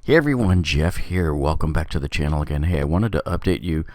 Hey everyone, Jeff here. Welcome back to the channel again. Hey, I wanted to update you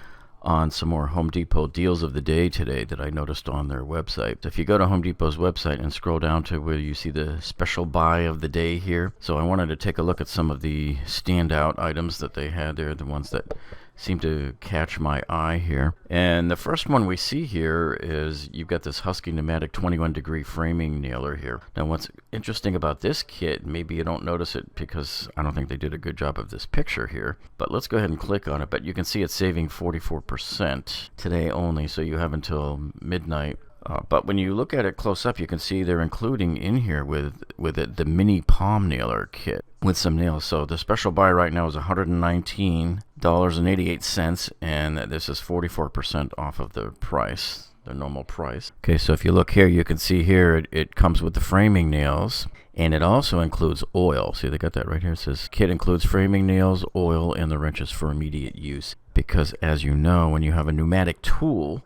on some more Home Depot deals of the day today that I noticed on their website. If you go to Home Depot's website and scroll down to where you see the special buy of the day here. So I wanted to take a look at some of the standout items that they had there, the ones that seem to catch my eye here. And the first one we see here is you've got this Husky Pneumatic 21 degree framing nailer here. Now what's interesting about this kit, maybe you don't notice it because I don't think they did a good job of this picture here, but let's go ahead and click on it. But you can see it's saving 44% today only, so you have until midnight. But when you look at it close up, you can see they're including in here with it the mini palm nailer kit with some nails. So the special buy right now is $119.88, and this is 44% off of the price, the normal price. Okay, so if you look here, you can see here it comes with the framing nails, and it also includes oil. See, they got that right here. It says kit includes framing nails, oil, and the wrenches for immediate use. Because as you know, when you have a pneumatic tool,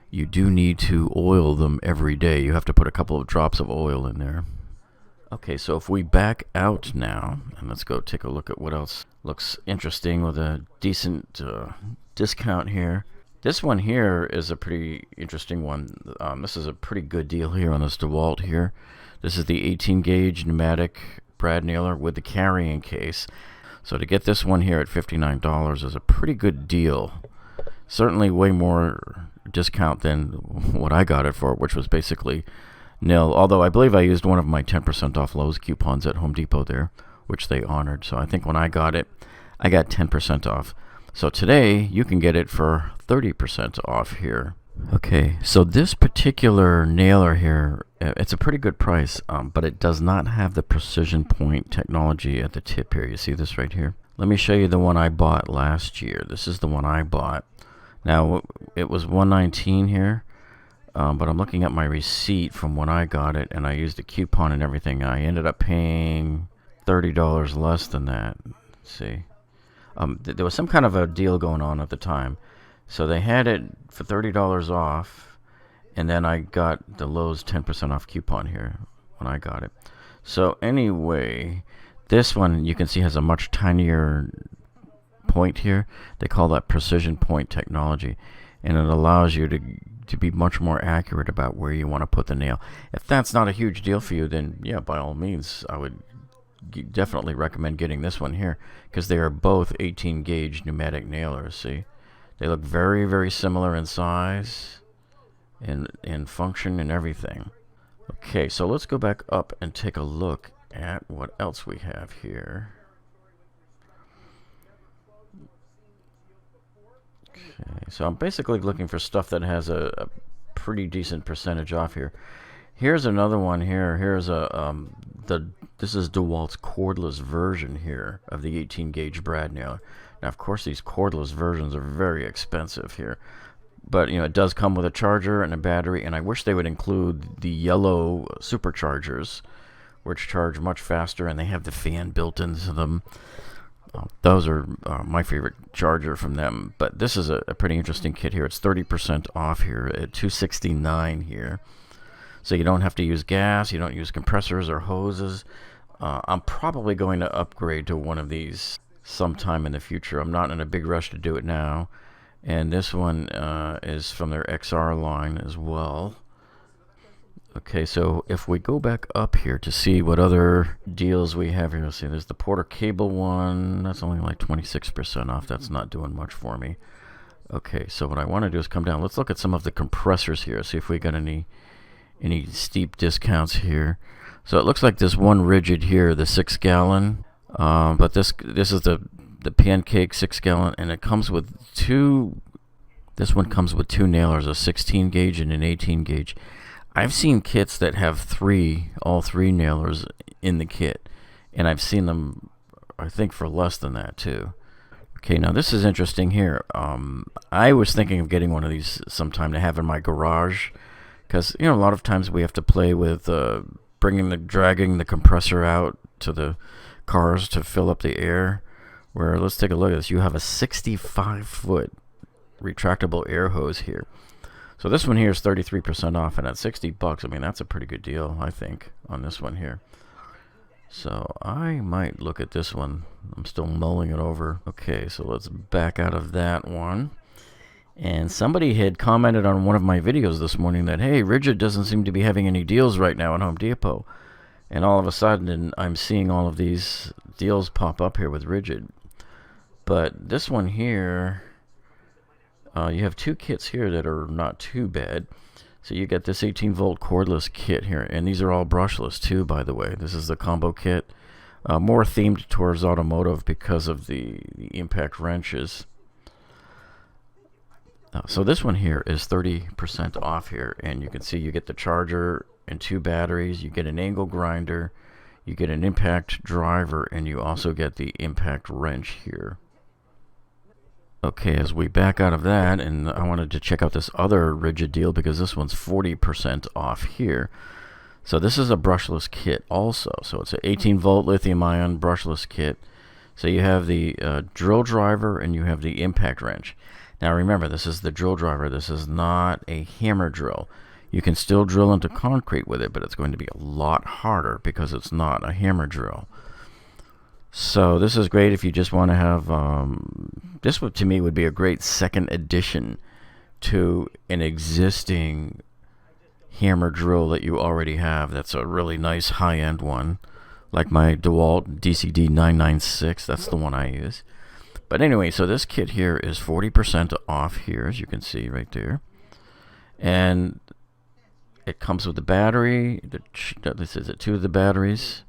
you do need to oil them every day. You have to put a couple of drops of oil in there. Okay, so if we back out now, and let's go take a look at what else looks interesting with a decent discount here. This one here is a pretty interesting one. This is a pretty good deal here on this DeWalt here. This is the 18 gauge pneumatic brad nailer with the carrying case. So to get this one here at $59 is a pretty good deal. Certainly way more discount than what I got it for, which was basically nil. Although I believe I used one of my 10% off Lowe's coupons at Home Depot there, which they honored. So I think when I got it, I got 10% off. So today you can get it for 30% off here. Okay, so this particular nailer here, it's a pretty good price, but it does not have the precision point technology at the tip here. You see this right here? Let me show you the one I bought last year. This is the one I bought. Now, it was $119 here, but I'm looking at my receipt from when I got it, and I used a coupon and everything. I ended up paying $30 less than that. Let's see. There was some kind of a deal going on at the time. So they had it for $30 off, and then I got the Lowe's 10% off coupon here when I got it. So anyway, this one you can see has a much tinier point here. They call that precision point technology, and it allows you to be much more accurate about where you want to put the nail. If that's not a huge deal for you, then yeah, by all means, I would definitely recommend getting this one here, because they are both 18 gauge pneumatic nailers. See, they look very, very similar in size and in function and everything. Okay, so let's go back up and take a look at what else we have here. Okay, so I'm basically looking for stuff that has a pretty decent percentage off here. Here's another one here. Here's this is DeWalt's cordless version here of the 18 gauge brad nailer. Now, of course, these cordless versions are very expensive here, but you know, it does come with a charger and a battery, and I wish they would include the yellow superchargers, which charge much faster, and they have the fan built into them. Those are my favorite charger from them. But this is a pretty interesting kit here. It's 30% off here at $269 here. So you don't have to use gas, you don't use compressors or hoses. I'm probably going to upgrade to one of these sometime in the future. I'm not in a big rush to do it now. And this one is from their XR line as well. Okay, so if we go back up here to see what other deals we have here, let's see, there's the Porter cable one. That's only like 26% off. That's not doing much for me. Okay, so what I want to do is come down. Let's look at some of the compressors here, see if we got any steep discounts here. So it looks like this one Ridgid here, the 6-gallon, but this is the pancake 6-gallon, and it comes with two. This one comes with two nailers, a 16 gauge and an 18 gauge. I've seen kits that have all three nailers in the kit, and I've seen them, I think, for less than that too. Okay, now this is interesting here. I was thinking of getting one of these sometime to have in my garage, because you know, a lot of times we have to play with dragging the compressor out to the cars to fill up the air. Where, let's take a look at this. You have a 65-foot retractable air hose here. So this one here is 33% off, and at $60, I mean, that's a pretty good deal, I think, on this one here. So I might look at this one. I'm still mulling it over. Okay, so let's back out of that one. And somebody had commented on one of my videos this morning that, hey, Ridgid doesn't seem to be having any deals right now at Home Depot. And all of a sudden, I'm seeing all of these deals pop up here with Ridgid. But this one here, you have two kits here that are not too bad. So you get this 18-volt cordless kit here, and these are all brushless too, by the way. This is the combo kit, more themed towards automotive because of the impact wrenches. So this one here is 30% off here, and you can see you get the charger and two batteries, you get an angle grinder, you get an impact driver, and you also get the impact wrench here. Okay, as we back out of that, and I wanted to check out this other Ridgid deal because this one's 40% off here. So this is a brushless kit also. So it's an 18-volt lithium-ion brushless kit. So you have the drill driver and you have the impact wrench. Now remember, this is the drill driver. This is not a hammer drill. You can still drill into concrete with it, but it's going to be a lot harder because it's not a hammer drill. So this is great if you just want to have, this would, to me, would be a great second addition to an existing hammer drill that you already have. That's a really nice high-end one, like my DeWalt DCD 996. That's the one I use. But anyway, so this kit here is 40% off here, as you can see right there. And it comes with the battery. This is two of the batteries.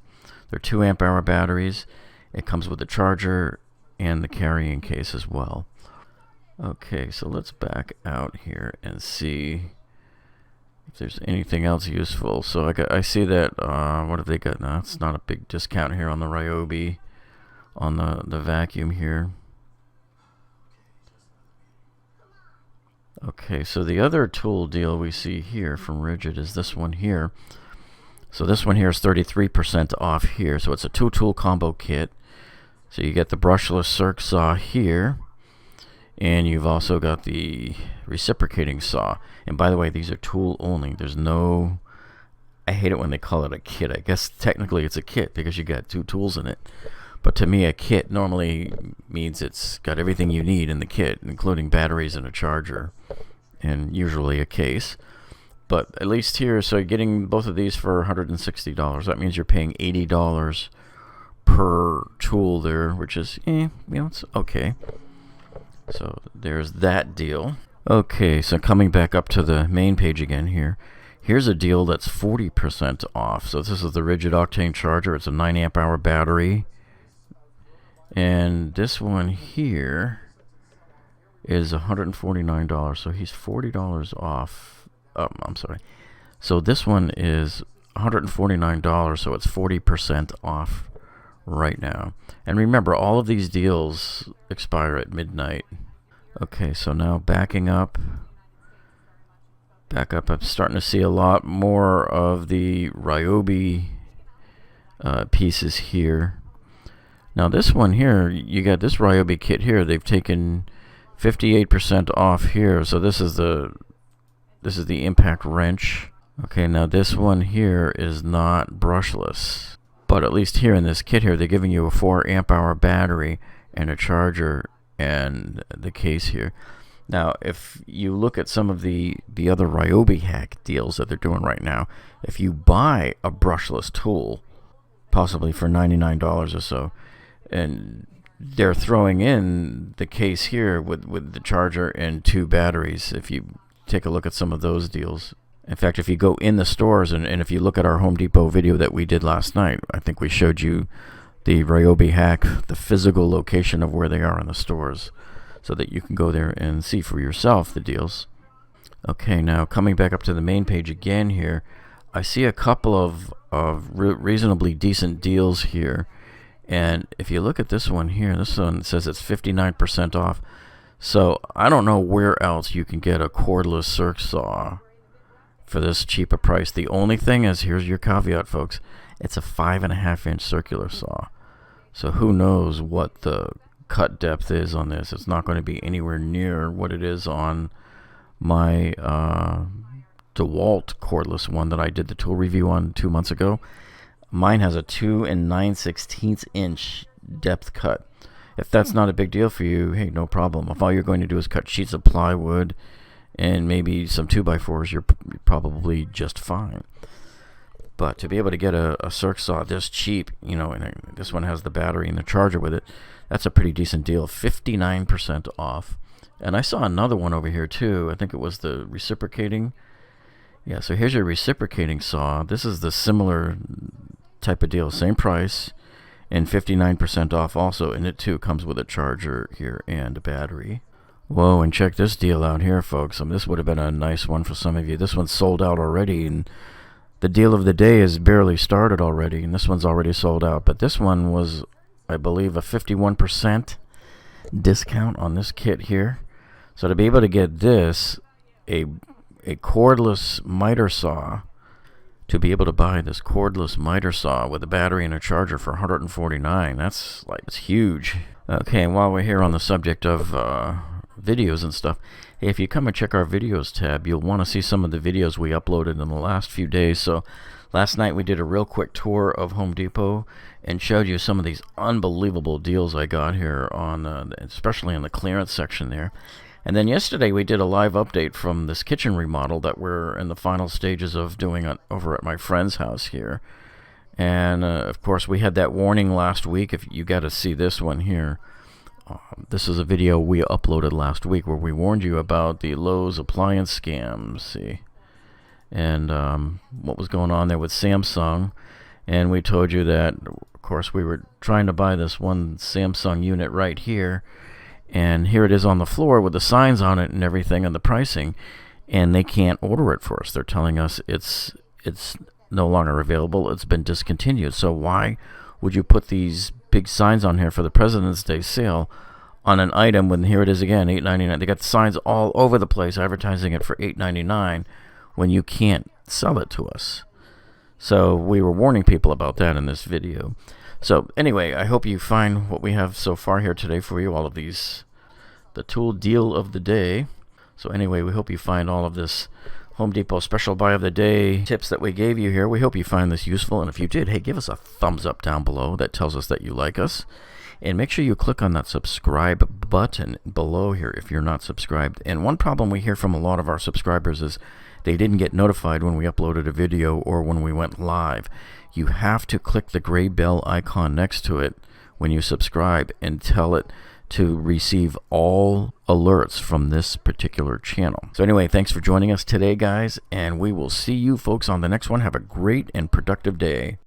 They're 2 amp-hour batteries. It comes with the charger and the carrying case as well. Okay, so let's back out here and see if there's anything else useful. So I see that, what have they got now? It's not a big discount here on the Ryobi, on the vacuum here. Okay, so the other tool deal we see here from Ridgid is this one here. So this one here is 33% off here. So it's a 2-tool combo kit. So you get the brushless circ saw here, and you've also got the reciprocating saw. And by the way, these are tool only. There's no, I hate it when they call it a kit. I guess technically it's a kit because you got 2 tools in it. But to me, a kit normally means it's got everything you need in the kit, including batteries and a charger, and usually a case. But at least here, so you're getting both of these for $160. That means you're paying $80 per tool there, which is, it's okay. So there's that deal. Okay, so coming back up to the main page again here. Here's a deal that's 40% off. So this is the Ridgid Octane Charger. It's a 9 amp-hour battery. And this one here is $149. So he's $40 off. I'm sorry. So this one is $149, so it's 40% off right now. And remember, all of these deals expire at midnight. Okay, so now backing up. I'm starting to see a lot more of the Ryobi pieces here. Now this one here, you got this Ryobi kit here. They've taken 58% off here. So this is the impact wrench. Okay, now this one here is not brushless, but at least here in this kit here, they're giving you a 4 amp-hour battery and a charger and the case here. Now, if you look at some of the other Ryobi hack deals that they're doing right now, if you buy a brushless tool, possibly for $99 or so, and they're throwing in the case here with the charger and 2 batteries, if you take a look at some of those deals. In fact, if you go in the stores and if you look at our Home Depot video that we did last night, I think we showed you the Ryobi hack, the physical location of where they are in the stores, so that you can go there and see for yourself the deals. Okay, now coming back up to the main page again here, I see a couple of reasonably decent deals here. And if you look at this one here, this one says it's 59% off. So I don't know where else you can get a cordless circ saw for this cheaper price. The only thing is, here's your caveat, folks, it's a 5.5-inch circular saw. So who knows what the cut depth is on this. It's not going to be anywhere near what it is on my DeWalt cordless one that I did the tool review on 2 months ago. Mine has a 2 9/16 inch depth cut. If that's not a big deal for you, hey, no problem. If all you're going to do is cut sheets of plywood and maybe some 2x4s, you're probably just fine. But to be able to get a circ saw this cheap, you know, and this one has the battery and the charger with it, that's a pretty decent deal. 59% off. And I saw another one over here too. I think it was the reciprocating. Yeah, so here's your reciprocating saw. This is the similar type of deal, same price, and 59% off also. And it too comes with a charger here and a battery. Whoa, and check this deal out here, folks. This would have been a nice one for some of you. This one's sold out already, and the deal of the day is barely started already, and this one's already sold out. But this one was, I believe, a 51% discount on this kit here. So to be able to get this, a cordless miter saw, to be able to buy this cordless miter saw with a battery and a charger for $149, that's huge. Okay, and while we're here on the subject of videos and stuff, hey, if you come and check our videos tab, you'll want to see some of the videos we uploaded in the last few days. So last night we did a real quick tour of Home Depot and showed you some of these unbelievable deals I got here on especially in the clearance section there. And then yesterday we did a live update from this kitchen remodel that we're in the final stages of doing over at my friend's house here. And of course we had that warning last week. If you got to see this one here, this is a video we uploaded last week where we warned you about the Lowe's appliance scams. See, and what was going on there with Samsung. And we told you that, of course, we were trying to buy this one Samsung unit right here. And here it is on the floor with the signs on it and everything and the pricing, and they can't order it for us. They're telling us it's no longer available. It's been discontinued. So why would you put these big signs on here for the President's Day sale on an item when here it is again, $8.99? They got signs all over the place advertising it for $8.99 when you can't sell it to us. So we were warning people about that in this video. So anyway, I hope you find what we have so far here today for you, all of these, the tool deal of the day. So anyway, we hope you find all of this Home Depot special buy of the day tips that we gave you here. We hope you find this useful, and if you did, hey, give us a thumbs up down below. That tells us that you like us. And make sure you click on that subscribe button below here if you're not subscribed. And one problem we hear from a lot of our subscribers is they didn't get notified when we uploaded a video or when we went live. You have to click the gray bell icon next to it when you subscribe and tell it to receive all alerts from this particular channel. So anyway, thanks for joining us today, guys, and we will see you folks on the next one. Have a great and productive day.